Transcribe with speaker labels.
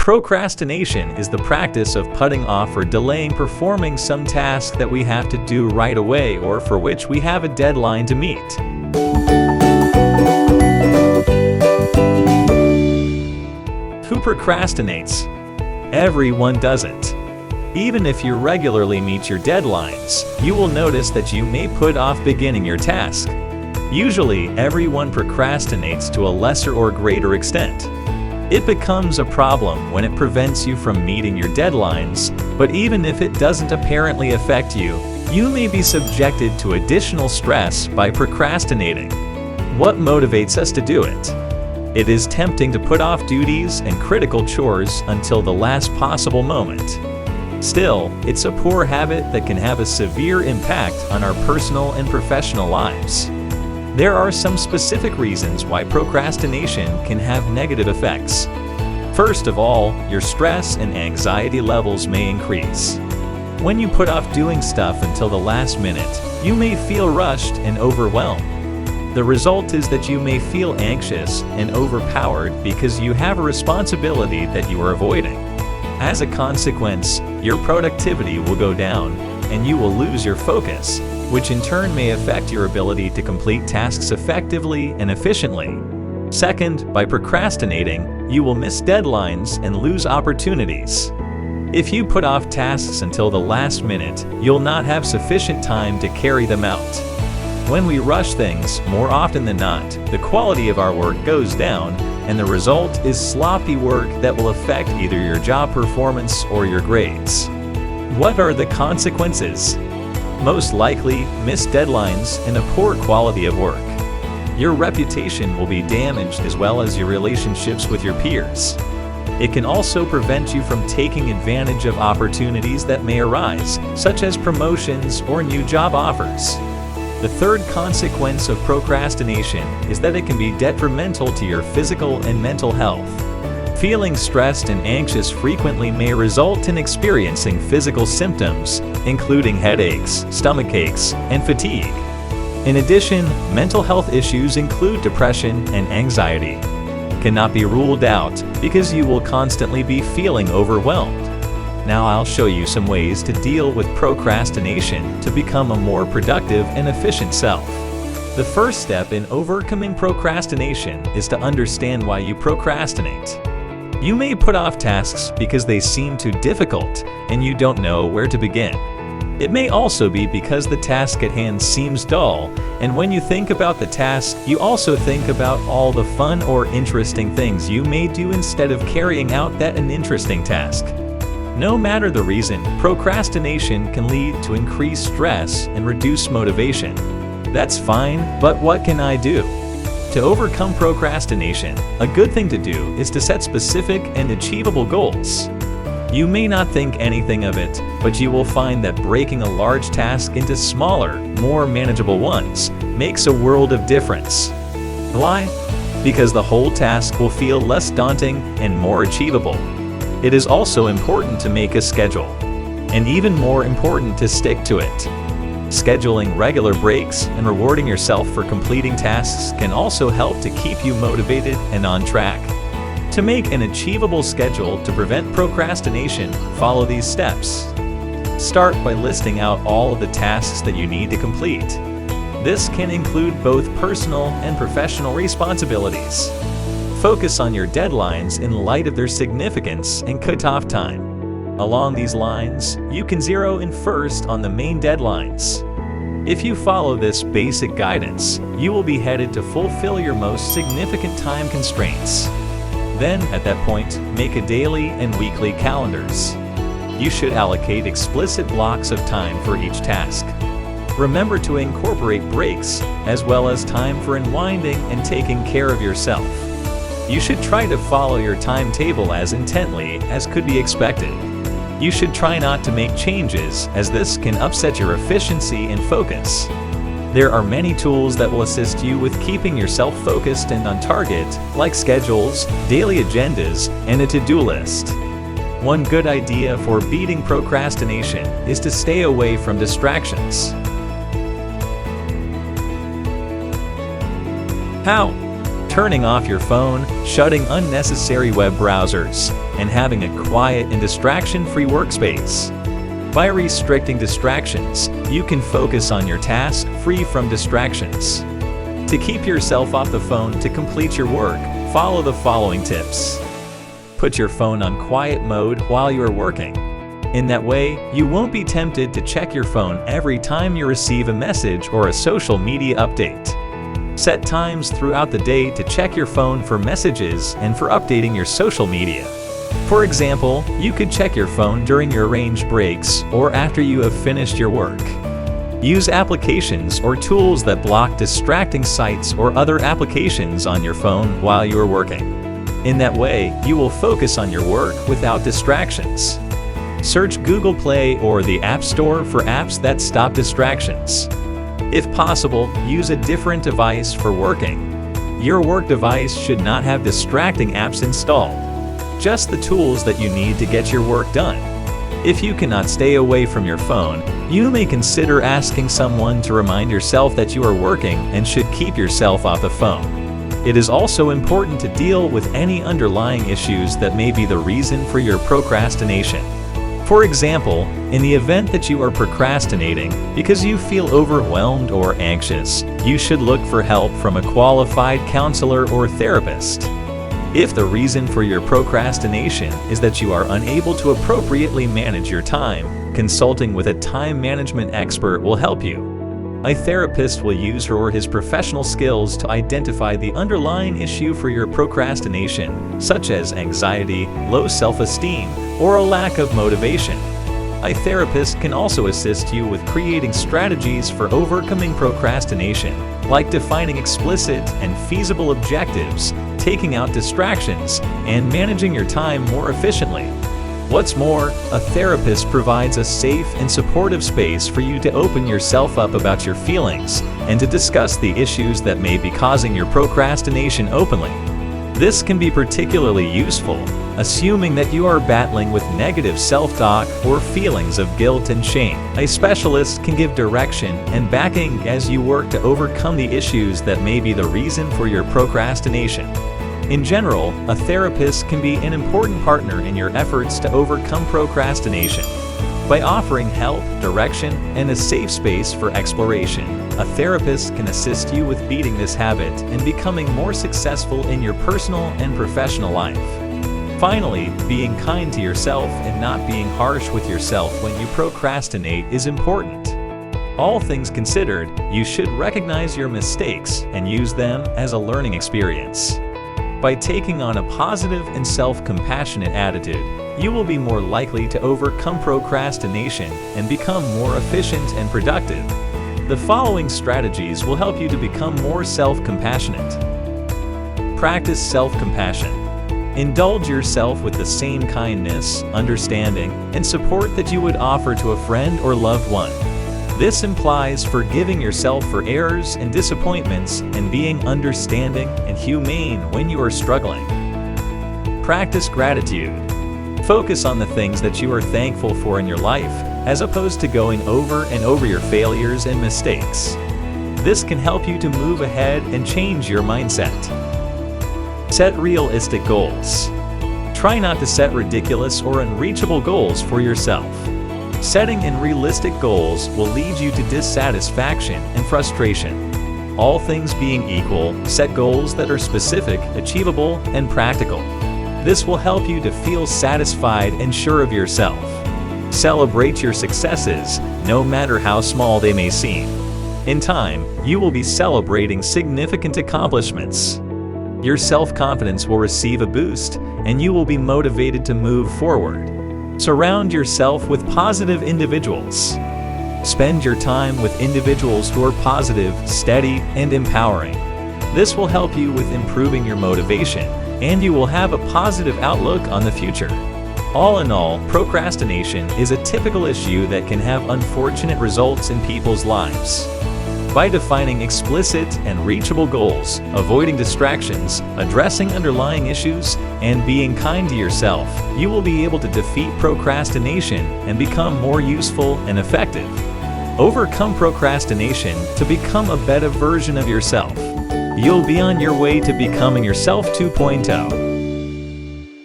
Speaker 1: Procrastination is the practice of putting off or delaying performing some task that we have to do right away or for which we have a deadline to meet. Who procrastinates? Everyone doesn't. Even if you regularly meet your deadlines, you will notice that you may put off beginning your task. Usually, everyone procrastinates to a lesser or greater extent. It becomes a problem when it prevents you from meeting your deadlines, but even if it doesn't apparently affect you, you may be subjected to additional stress by procrastinating. What motivates us to do it? It is tempting to put off duties and critical chores until the last possible moment. Still, it's a poor habit that can have a severe impact on our personal and professional lives. There are some specific reasons why procrastination can have negative effects. First of all, your stress and anxiety levels may increase. When you put off doing stuff until the last minute, you may feel rushed and overwhelmed. The result is that you may feel anxious and overpowered because you have a responsibility that you are avoiding. As a consequence, your productivity will go down and you will lose your focus, which in turn may affect your ability to complete tasks effectively and efficiently. Second, by procrastinating, you will miss deadlines and lose opportunities. If you put off tasks until the last minute, you'll not have sufficient time to carry them out. When we rush things, more often than not, the quality of our work goes down, and the result is sloppy work that will affect either your job performance or your grades. What are the consequences? Most likely, missed deadlines and a poor quality of work. Your reputation will be damaged as well as your relationships with your peers. It can also prevent you from taking advantage of opportunities that may arise, such as promotions or new job offers. The third consequence of procrastination is that it can be detrimental to your physical and mental health. Feeling stressed and anxious frequently may result in experiencing physical symptoms, including headaches, stomach aches, and fatigue. In addition, mental health issues include depression and anxiety. Cannot be ruled out because you will constantly be feeling overwhelmed. Now I'll show you some ways to deal with procrastination to become a more productive and efficient self. The first step in overcoming procrastination is to understand why you procrastinate. You may put off tasks because they seem too difficult and you don't know where to begin. It may also be because the task at hand seems dull, and when you think about the task, you also think about all the fun or interesting things you may do instead of carrying out that uninteresting task. No matter the reason, procrastination can lead to increased stress and reduced motivation. That's fine, but what can I do? To overcome procrastination, a good thing to do is to set specific and achievable goals. You may not think anything of it, but you will find that breaking a large task into smaller, more manageable ones makes a world of difference. Why? Because the whole task will feel less daunting and more achievable. It is also important to make a schedule, and even more important to stick to it. Scheduling regular breaks and rewarding yourself for completing tasks can also help to keep you motivated and on track. To make an achievable schedule to prevent procrastination, follow these steps. Start by listing out all of the tasks that you need to complete. This can include both personal and professional responsibilities. Focus on your deadlines in light of their significance and cutoff time. Along these lines, you can zero in first on the main deadlines. If you follow this basic guidance, you will be headed to fulfill your most significant time constraints. Then, at that point, make a daily and weekly calendars. You should allocate explicit blocks of time for each task. Remember to incorporate breaks, as well as time for unwinding and taking care of yourself. You should try to follow your timetable as intently as could be expected. You should try not to make changes, as this can upset your efficiency and focus. There are many tools that will assist you with keeping yourself focused and on target, like schedules, daily agendas, and a to-do list. One good idea for beating procrastination is to stay away from distractions. How? Turning off your phone, shutting unnecessary web browsers, and having a quiet and distraction-free workspace. By restricting distractions, you can focus on your task free from distractions. To keep yourself off the phone to complete your work, follow the following tips. Put your phone on quiet mode while you are working. In that way, you won't be tempted to check your phone every time you receive a message or a social media update. Set times throughout the day to check your phone for messages and for updating your social media. For example, you could check your phone during your arranged breaks or after you have finished your work. Use applications or tools that block distracting sites or other applications on your phone while you are working. In that way, you will focus on your work without distractions. Search Google Play or the App Store for apps that stop distractions. If possible, use a different device for working. Your work device should not have distracting apps installed. Just the tools that you need to get your work done. If you cannot stay away from your phone, you may consider asking someone to remind yourself that you are working and should keep yourself off the phone. It is also important to deal with any underlying issues that may be the reason for your procrastination. For example, in the event that you are procrastinating because you feel overwhelmed or anxious, you should look for help from a qualified counselor or therapist. If the reason for your procrastination is that you are unable to appropriately manage your time, consulting with a time management expert will help you. A therapist will use her or his professional skills to identify the underlying issue for your procrastination, such as anxiety, low self-esteem, or a lack of motivation. A therapist can also assist you with creating strategies for overcoming procrastination, like defining explicit and feasible objectives, taking out distractions, and managing your time more efficiently. What's more, a therapist provides a safe and supportive space for you to open yourself up about your feelings and to discuss the issues that may be causing your procrastination openly. This can be particularly useful, assuming that you are battling with negative self-talk or feelings of guilt and shame. A specialist can give direction and backing as you work to overcome the issues that may be the reason for your procrastination. In general, a therapist can be an important partner in your efforts to overcome procrastination. By offering help, direction, and a safe space for exploration, a therapist can assist you with beating this habit and becoming more successful in your personal and professional life. Finally, being kind to yourself and not being harsh with yourself when you procrastinate is important. All things considered, you should recognize your mistakes and use them as a learning experience. By taking on a positive and self-compassionate attitude, you will be more likely to overcome procrastination and become more efficient and productive. The following strategies will help you to become more self-compassionate. Practice self-compassion. Indulge yourself with the same kindness, understanding, and support that you would offer to a friend or loved one. This implies forgiving yourself for errors and disappointments and being understanding and humane when you are struggling. Practice gratitude. Focus on the things that you are thankful for in your life, as opposed to going over and over your failures and mistakes. This can help you to move ahead and change your mindset. Set realistic goals. Try not to set ridiculous or unreachable goals for yourself. Setting unrealistic goals will lead you to dissatisfaction and frustration. All things being equal, set goals that are specific, achievable, and practical. This will help you to feel satisfied and sure of yourself. Celebrate your successes, no matter how small they may seem. In time, you will be celebrating significant accomplishments. Your self-confidence will receive a boost, and you will be motivated to move forward. Surround yourself with positive individuals. Spend your time with individuals who are positive, steady, and empowering. This will help you with improving your motivation, and you will have a positive outlook on the future. All in all, procrastination is a typical issue that can have unfortunate results in people's lives. By defining explicit and reachable goals, avoiding distractions, addressing underlying issues, and being kind to yourself, you will be able to defeat procrastination and become more useful and effective. Overcome procrastination to become a better version of yourself. You'll be on your way to becoming yourself 2.0.